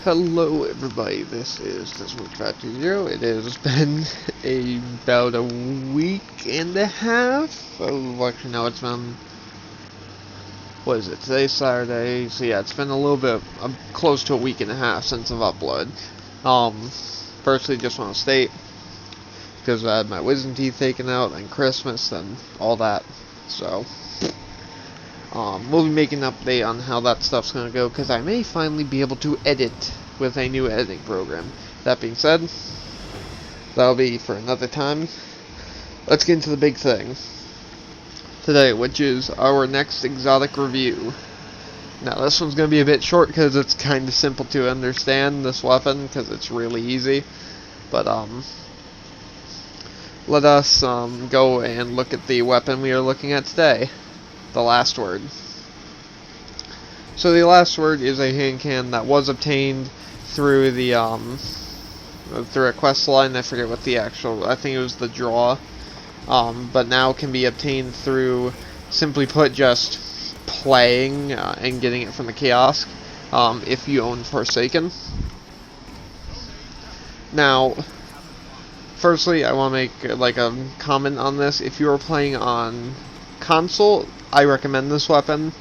Hello everybody, this is Untitled Chapter. It has been about a week and a half. Oh, actually no, it's been, what is it, today's Saturday, so yeah, it's been a little bit, close to a week and a half since I've uploaded. Firstly, just want to state, because I had my wisdom teeth taken out, and Christmas, and all that, so we'll be making an update on how that stuff's going to go, because I may finally be able to edit with a new editing program. That being said, that'll be for another time. Let's get into the big thing today, which is our next exotic review. Now, this one's going to be a bit short, because it's kind of simple to understand, this weapon, because it's really easy. But, let us go and look at the weapon we are looking at today. The Last Word. So the Last Word is a hand cannon that was obtained through the through a quest line. I forget what the actual, I think it was the draw, but now can be obtained through, simply put, just playing and getting it from the kiosk if you own Forsaken. Now, firstly, I want to make like a comment on this. If you are playing on console, I recommend this weapon.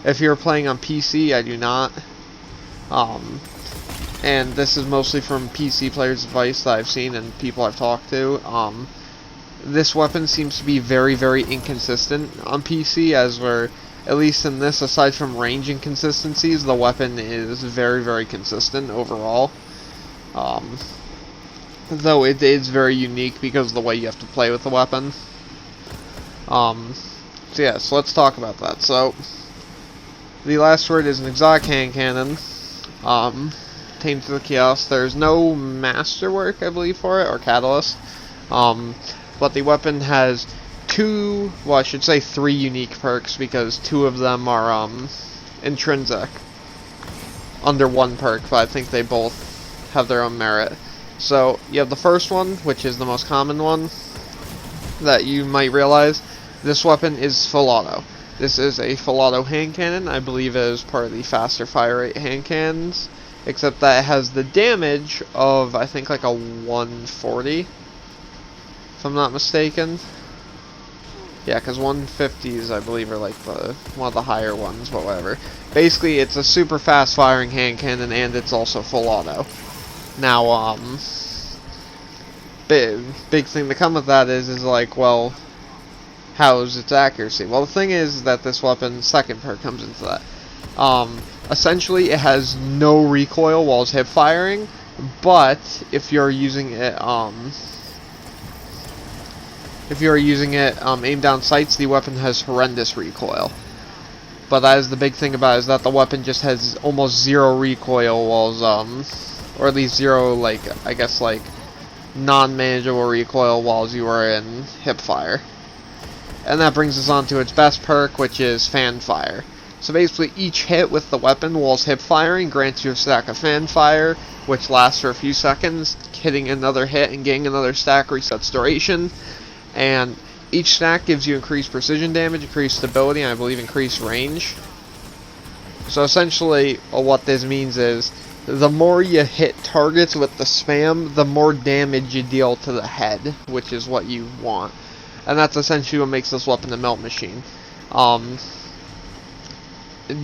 If you're playing on PC, I do not. And this is mostly from PC players' advice that I've seen and people I've talked to. This weapon seems to be very, very inconsistent on PC, as we're, at least in this, aside from range inconsistencies, the weapon is very, very consistent overall. Though it is very unique because of the way you have to play with the weapon. So yeah, so let's talk about that. So, the Last Word is an exotic hand cannon, obtained through the kiosk. There's no masterwork, I believe, for it, or catalyst. But the weapon has two, well, I should say three unique perks, because two of them are, intrinsic under one perk, but I think they both have their own merit. So, you have the first one, which is the most common one that you might realize. This weapon is full auto. This is a full auto hand cannon. I believe it is part of the faster fire rate hand cannons, except that it has the damage of, I think, like a 140, if I'm not mistaken. Yeah, because 150s, I believe, are like one of the higher ones, but whatever. Basically, it's a super fast firing hand cannon, and it's also full auto. Now, big thing to come with that is like, well, how's its accuracy? Well, the thing is that this weapon's second perk comes into that. Essentially, it has no recoil while it's hip firing, but if you're using it, aimed down sights, the weapon has horrendous recoil. But that is the big thing about it, is that the weapon just has almost zero recoil while, or at least zero, like, I guess, like, non-manageable recoil while you are in hip fire. And that brings us on to its best perk, which is fan fire. So basically, each hit with the weapon whilst hip firing grants you a stack of fan fire, which lasts for a few seconds. Hitting another hit and getting another stack resets duration. And each stack gives you increased precision damage, increased stability, and I believe increased range. So essentially, what this means is, the more you hit targets with the spam, the more damage you deal to the head, which is what you want. And that's essentially what makes this weapon a melt machine.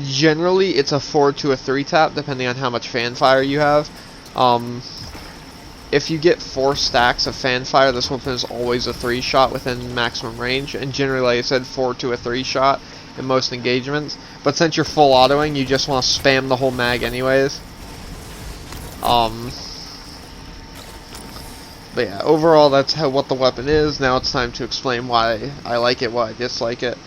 Generally, it's a 4 to a 3 tap, depending on how much fan fire you have. If you get 4 stacks of fan fire, this weapon is always a 3 shot within maximum range. And generally, like I said, 4 to a 3 shot in most engagements. But since you're full autoing, you just want to spam the whole mag anyways. But yeah, overall, that's what the weapon is. Now it's time to explain why I like it, why I dislike it.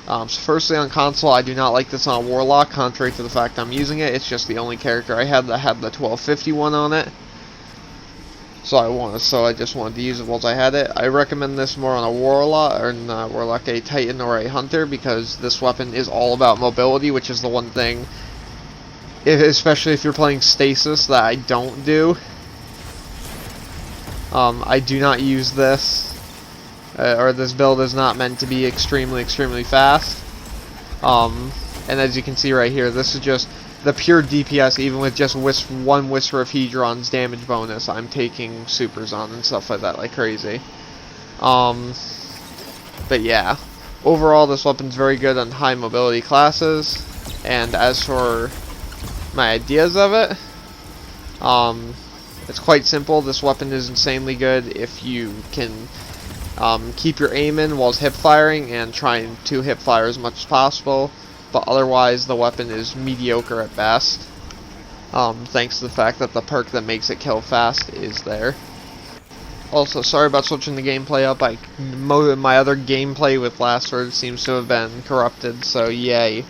So firstly, on console, I do not like this on a Warlock, contrary to the fact I'm using it. It's just the only character I had that had the 1251 on it. So I just wanted to use it while I had it. I recommend this more on a Warlock, or not Warlock, a Titan or a Hunter, because this weapon is all about mobility, which is the one thing, especially if you're playing Stasis, that I don't do. I do not use this, or this build is not meant to be extremely, extremely fast. And as you can see right here, this is just the pure DPS, even with just one Whisper of Hedron's damage bonus, I'm taking supers on and stuff like that like crazy. But yeah, overall this weapon's very good on high mobility classes, and as for my ideas of it, it's quite simple. This weapon is insanely good if you can keep your aim in whilst hip firing and trying to hip fire as much as possible, but otherwise the weapon is mediocre at best, thanks to the fact that the perk that makes it kill fast is there. Also, sorry about switching the gameplay up. My other gameplay with Last Word seems to have been corrupted, so yay.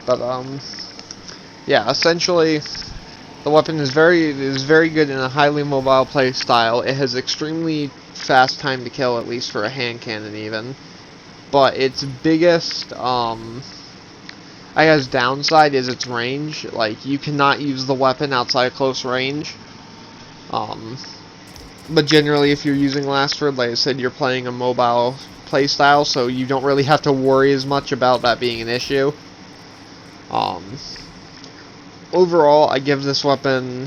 But yeah, essentially the weapon is very good in a highly mobile play style. It has extremely fast time to kill, at least for a hand cannon even. But its biggest I guess downside is its range. Like, you cannot use the weapon outside close range. But generally, if you're using Last Word, like I said, you're playing a mobile playstyle, so you don't really have to worry as much about that being an issue. Overall, I give this weapon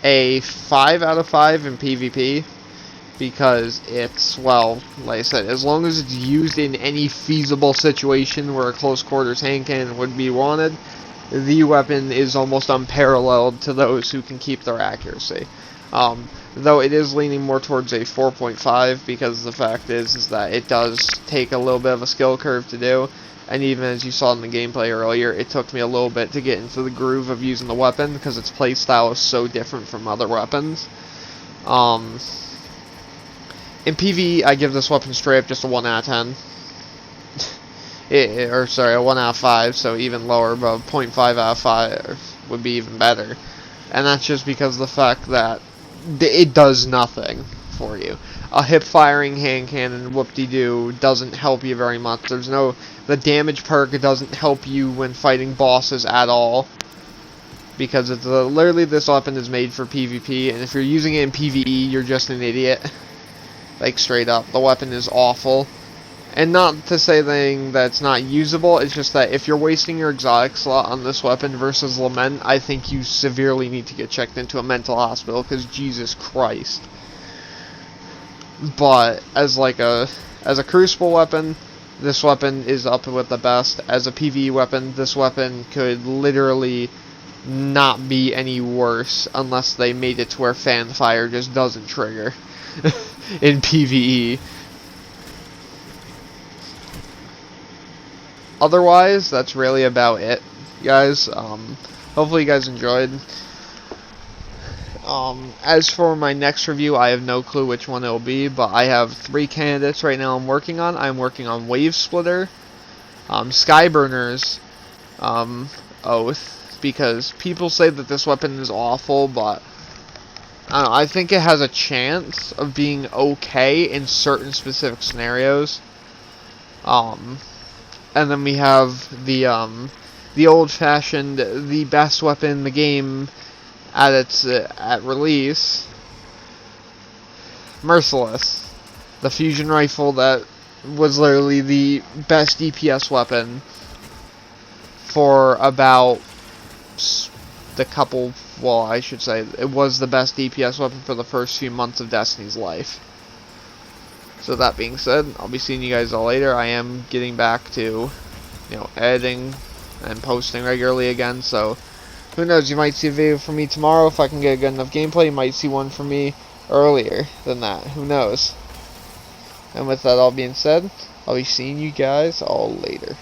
a 5 out of 5 in PvP, because it's, well, like I said, as long as it's used in any feasible situation where a close quarters hand cannon would be wanted, the weapon is almost unparalleled to those who can keep their accuracy. Though it is leaning more towards a 4.5, because the fact is that it does take a little bit of a skill curve to do, and even as you saw in the gameplay earlier, it took me a little bit to get into the groove of using the weapon, because its playstyle is so different from other weapons. In PvE, I give this weapon straight up just a 1 out of 10. Or sorry, a 1 out of 5, so even lower, but 0.5 out of 5 would be even better. And that's just because of the fact that it does nothing for you. A hip-firing hand cannon, whoop-de-doo, doesn't help you very much. The damage perk doesn't help you when fighting bosses at all, because it's literally, this weapon is made for PvP, and if you're using it in PvE, you're just an idiot. Like, straight up, the weapon is awful. And not to say that it's not usable, it's just that if you're wasting your exotic slot on this weapon versus Lament, I think you severely need to get checked into a mental hospital, because Jesus Christ. But as a Crucible weapon, this weapon is up with the best. As a PvE weapon, this weapon could literally not be any worse unless they made it to where fan fire just doesn't trigger in PvE. Otherwise, that's really about it, guys. Hopefully you guys enjoyed. As for my next review, I have no clue which one it will be, but I have 3 candidates right now I'm working on. I'm working on Wave Splitter, Skyburner's Oath, because people say that this weapon is awful, but I don't know, I think it has a chance of being okay in certain specific scenarios. And then we have the old-fashioned, the best weapon in the game at release, Merciless, the fusion rifle that was literally the best DPS weapon for about I should say, it was the best DPS weapon for the first few months of Destiny's life. So that being said, I'll be seeing you guys all later. I am getting back to, editing and posting regularly again, so who knows, you might see a video from me tomorrow. If I can get a good enough gameplay, you might see one from me earlier than that. Who knows? And with that all being said, I'll be seeing you guys all later.